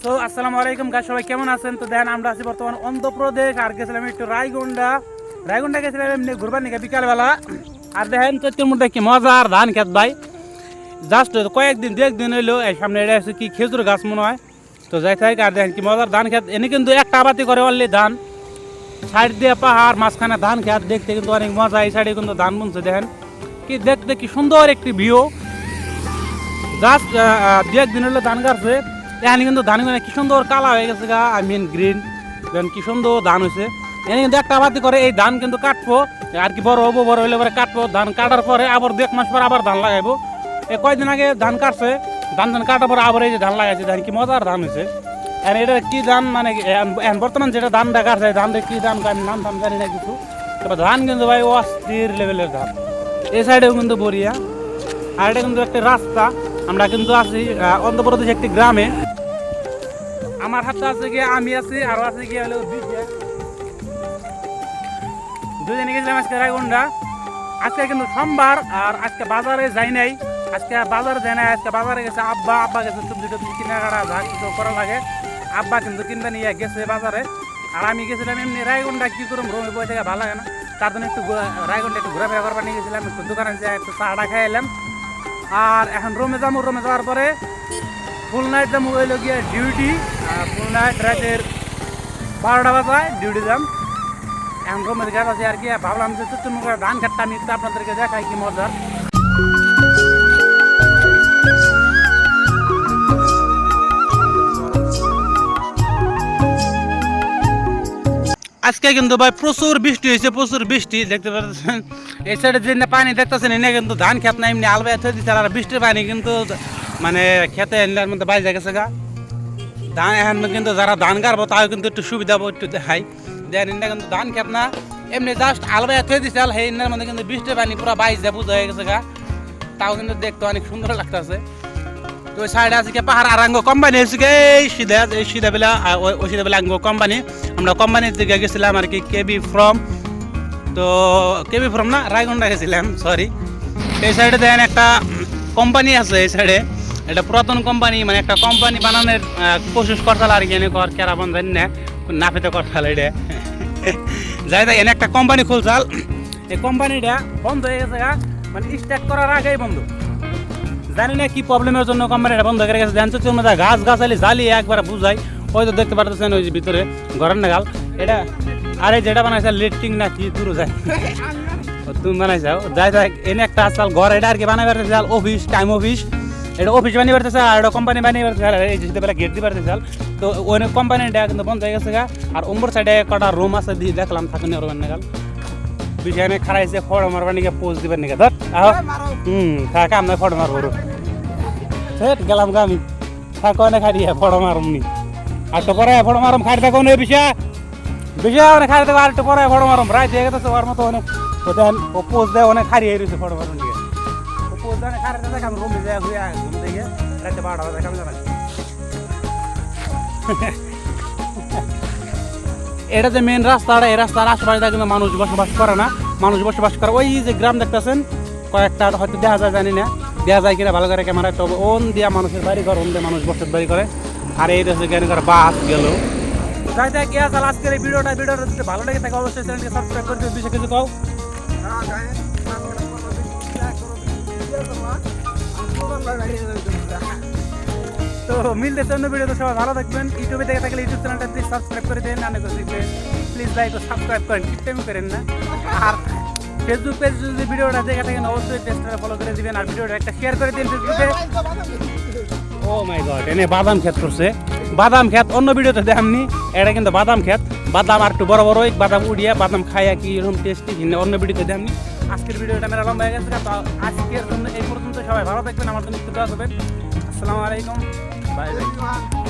তো আসসালামু আলাইকুম গাইস, সবাই কেমন আছেন? তো দেখেন আমরা আছি বর্তমান অন্ধ্রপ্রদেশ, আর গেছিলাম একটু রায়গন্ডা গেছিলাম এমনি ঘুরবার নিকে বিকালবেলা। আর দেখেন চৈত্রের মধ্যে কি মজার ধান খেত ভাই, জাস্ট কয়েকদিন দু একদিন হইলো এই সামনে এটা আছে কি খেজুর গাছ মনে হয়। তো যাই থাক, আর দেখেন কি মজার ধান খেত, এনে কিন্তু একটা আবাতি করে অনলি ধান, সাইড দিয়ে পাহাড়, মাঝখানে ধান খেত, দেখতে কিন্তু অনেক মজা। এই সাইডে কিন্তু ধান বুনছে, দেখেন কি দেখতে কি সুন্দর একটি ভিউ। জাস্ট দু একদিন হলো ধান গাছছে, এখানে কিন্তু ধান কি সুন্দর কালা হয়ে গেছে গা, আই মিন গ্রিন। দেখেন কি সুন্দর ধান হয়েছে। এখানে কিন্তু একটা আবাদি করে এই ধান কিন্তু কাটবো, আর কি বড় হবো, বড় হইলে পরে কাটবো। ধান কাটার পরে আবার 1 মাস পরে আবার ধান লাগাইবো। এই কয়েকদিন আগে ধান কাটছে, ধান কাটার পরে আবার এই যে ধান লাগাইছে, ধান কি মজার ধান হয়েছে। আর এটা কি ধান মানে বর্তমান যেটা ধান কাটছে, ধানটা কি ধান আমি নাম ধান জানি না কিছু, তবে ধান কিন্তু ভাই অস্থির লেভেলের ধান। এই সাইডেও কিন্তু বড়িয়া। আর এটা কিন্তু একটা রাস্তা, আমরা কিন্তু আছি অন্ধ্রপ্রদেশ একটি গ্রামে। আমার হাতে আছে গিয়ে আমি আছি, আরো আছে গিয়ে হলো দুজনে গেছিলাম আজকে রায়গন্ডা। আজকে কিন্তু সোমবার, আর আজকে বাজারে যাই নাই, আজকে বাজারে যাই নাই, আজকে বাজারে গেছে আব্বা গেছে সবজি টবজি কেনাকাটা যা কিছু করা লাগে, আব্বা কিন্তু কিনবে নিয়ে গেছে বাজারে। আর আমি গেছিলাম এমনি রায়গন্ডা, কি করুম রোমে বই থেকে ভালো লাগে না, তার জন্য একটু রায়গন্ডা একটু ঘোরাফেরা করবার নিয়ে গেছিলাম, একটু দোকানে যাই একটু চাটা খাই এলাম। আর এখন রোমে যাওয়ার পরে ফুল নাইট যাবো হইলো গিয়ে ডিউটি। ফুল নাইট রাতের 12টা বাজায় ডিউটি যাম। এখন রোমের গেল আছে আর কি, ভাবলাম যে চুচুর ধান কাটটা আমি আপনাদেরকে দেখাই কি মজার। আজকে কিন্তু ভাই প্রচুর বৃষ্টি হয়েছে, প্রচুর বৃষ্টি দেখতে পাচ্ছেন। এই সাইডে যে পানি দেখতেছেন এনে কিন্তু ধান খেত না, এমনি আলবাই থয়ে দিচ্ছে। আর বৃষ্টির পানি কিন্তু মানে খেতে এলার মধ্যে বাইরে গেছে গা ধান। এখন কিন্তু যারা ধান গাড়বো তাও কিন্তু একটু সুবিধা হবো, একটু দেখাই দেন। এনে কিন্তু ধান খেত না, এমনি জাস্ট আলবাই থয়ে দিচ্ছে। সেই এনার মধ্যে কিন্তু বৃষ্টির পানি পুরো বাইরে যায়, বুঝা হয়ে গেছে গা, তাও কিন্তু দেখতে অনেক সুন্দর লাগতেছে। তো ওই সাইডে আছে কি পাহাড় আরাঙ্গ কোম্পানি এসে এই সিধা বেলা ওই সিধা বেলা আঙ্গ কোম্পানি। আমরা কোম্পানির দিকে গেছিলাম আর কি, কেবি ফ্রম না রায়গন্ডা গেছিলাম, সরি। এই সাইডে দেখেন একটা কোম্পানি আছে, এই সাইডে এটা পুরাতন কোম্পানি, মানে একটা কোম্পানি বানানোর কোশিশ করতাল আর কি, এনে কর কেরা বন্ধ না নাফিতে করতাল এটা যাই তাই এনে একটা কোম্পানি খুলছাল। এই কোম্পানিটা বন্ধ হয়ে গেছে, মানে স্টার্ট করার আগেই বন্ধ, জানি না কি প্রবলেমের জন্য কোম্পানিটা বন্ধ করে গেছে। জানতে গাছ গাছালি জ্বালিয়ে একবার বুঝাই, ওই তো দেখতে পারতেছেন ওই যে ভিতরে ঘরের নাগাল এটা। আর এই যেটা বানাইছে লিফটিং না কি দূর যায় তুমি বানাইছাও, যাই থাক এনে একটা আজকাল ঘর এটা আর কি বানাই পারতেছে, অফিস টাইম অফিস, এটা অফিস বানিয়ে পারতেছে, আর এটা কোম্পানি বানিয়ে পারতেছে। এই যে বেলা গেট দিয়ে পারতেছে, তো ওই কোম্পানিটা কিন্তু বন্ধ হয়ে গেছে গা। আর উম্বর সাইডে কটা রুম আছে দিয়ে দেখলাম থাকুন ওর নাগাল বিছানে খারাইছে, ফটো মারবার নিকে পোজ দিবার নিকে ধর থাকা আমরা ফটো মারবো সেট গেলাম গা আমি থাকো না খাই দিয়ে ফটো মারুম নি, আর তো পরে ফটো মারুম খাই থাকো না বিষা অনেক খাই থাকো, আর একটু পরে ফটো মারুম রায় দিয়ে গেছে ওর মতো অনেক দেন ও পোজ দেয় অনেক খারিয়ে রয়েছে ফটো মারুন দিকে। ও পোজ দেয় খারিয়ে দেখ আমি রুমে যাই ঘুরে ঘুম থেকে রাতে 12টা বাজে আমি জানাই। এটা যে মেন রাস্তাটা, এই রাস্তার আশেপাশে কিন্তু মানুষ বসবাস করে না, মানুষ বসবাস করে ওই যে গ্রাম দেখতেছেন কয়েকটা, হয়তো দেখা যায় জানি না, দেখা যায় কিনা ভালো করে ক্যামেরা, তবে ওন দিয়া মানুষের বাড়ি ঘর, ওন দিয়ে মানুষ বসত বাড়ি করে। আর এই দেশে জ্ঞান করে বাস গেল যাই দেখ কে আছে আজকের এই ভিডিওটা যদি ভালো লাগে থাকে অবশ্যই চ্যানেলকে সাবস্ক্রাইব করে দিও। বিষয় কিছু কও তো মিলতেছে অন্য ভিডিওতে, সবাই ভালো থাকবেন। ইউটিউবে দেখে থাকলে ইউটিউব চ্যানেলটা প্লিজ সাবস্ক্রাইব করে দেন, অনেক প্লিজ লাইক ও সাবস্ক্রাইব করেন, টিপটাইম করেন না। আর ফেসবুক পেজ যদি ভিডিওটা দেখে থাকেন অবশ্যই পেজটা ফলো করে দিবেন, আর ভিডিওটা একটা শেয়ার করে দিন ফেসবুকে। ও মাই গড, এনে বাদাম ক্ষেত করছে, বাদাম ক্ষেত অন্য ভিডিওতে দেখামনি, এটা কিন্তু বাদাম ক্ষেত, বাদাম আর একটু বড় বড় বাদাম উড়িয়ে বাদাম খাইয়া কি এরকম টেস্টি অন্য ভিডিওতে দেখামনি। আজকের ভিডিওটা মেরা লম্বা হয়ে গেছে, তো আজকের জন্য এই পর্যন্ত, সবাই ভালো থাকবেন, আমার জন্য একটু দোয়া করবেন। আসসালামু আলাইকুম, বাই বাই।